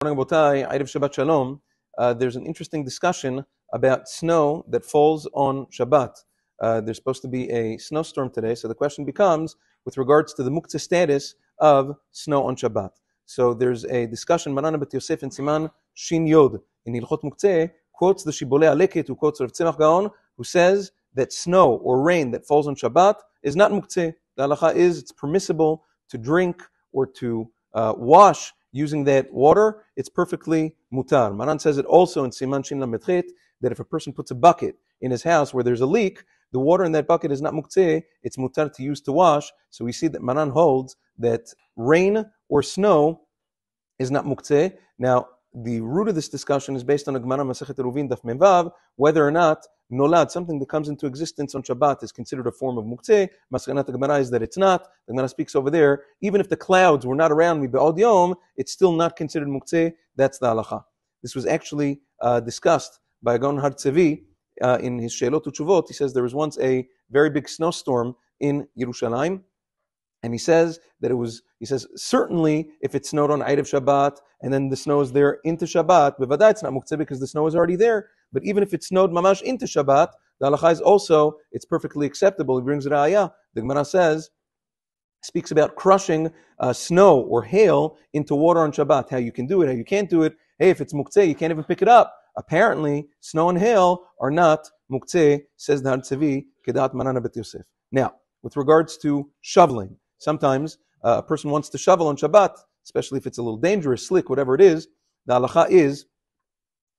Rabotai, Erev Shabbat Shalom, there's an interesting discussion about snow that falls on Shabbat. There's supposed to be a snowstorm today, so the question becomes with regards to the muktzeh status of snow on Shabbat. So there's a discussion, Maran Bet Yosef and Siman Shin Yod in Hilchot Muktzeh quotes the Shibbolei Aleket, who quotes Rav Tzemach Gaon, who says that snow or rain that falls on Shabbat is not muktzeh. The halacha is it's permissible to drink or to wash using that water. It's perfectly mutar. Maran says it also in Siman Shin Lamed Chet that if a person puts a bucket in his house where there's a leak, the water in that bucket is not muktzeh, it's mutar to use to wash. So we see that Maran holds that rain or snow is not muktzeh. Now, the root of this discussion is based on a Gemara Masechet Eruvin Daf Mem Vav, whether or not nolad, something that comes into existence on Shabbat, is considered a form of muktzeh. Maskanat Gemara is that it's not. The Gemara speaks over there, even if the clouds were not around me be'od yom, it's still not considered muktzeh. That's the halacha. This was actually discussed by Gaon Har Tzevi in his Sheilot Utshuvot. He says there was once a very big snowstorm in Yerushalayim, and he says that it was, he says, certainly if it snowed on Erev Shabbat and then the snow is there into Shabbat, bevadai it's not muktzeh because the snow is already there. But even if it snowed mamash into Shabbat, the halacha is also, it's perfectly acceptable. He brings ra'ayah. The Gemara says, speaks about crushing snow or hail into water on Shabbat, how you can do it, how you can't do it. Hey, if it's muktzeh, you can't even pick it up. Apparently, snow and hail are not muktzeh, says the Har Tzevi, kedat Maran Bet Yosef. Now, with regards to shoveling, sometimes a person wants to shovel on Shabbat, especially if it's a little dangerous, slick, whatever it is. The halacha is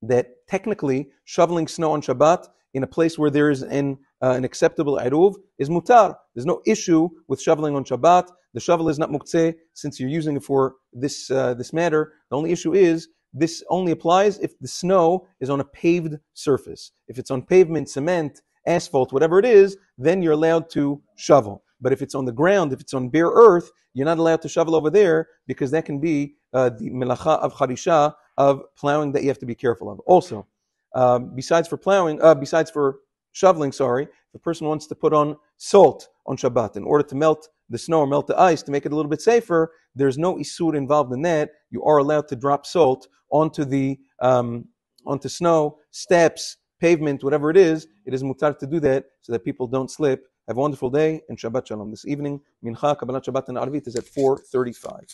that technically shoveling snow on Shabbat in a place where there is an acceptable eruv is mutar. There's no issue with shoveling on Shabbat. The shovel is not muktzeh since you're using it for this matter. The only issue is this only applies if the snow is on a paved surface. If it's on pavement, cement, asphalt, whatever it is, then you're allowed to shovel. But if it's on the ground, if it's on bare earth, you're not allowed to shovel over there because that can be the melacha of charisha, of plowing, that you have to be careful of. Also, besides for shoveling, if a person wants to put on salt on Shabbat in order to melt the snow or melt the ice to make it a little bit safer, there's no isur involved in that. You are allowed to drop salt onto the onto snow, steps, pavement, whatever it is mutar to do that so that people don't slip. Have a wonderful day and Shabbat Shalom. This evening, Mincha, Kabbalat Shabbat and Arvit is at 4:35.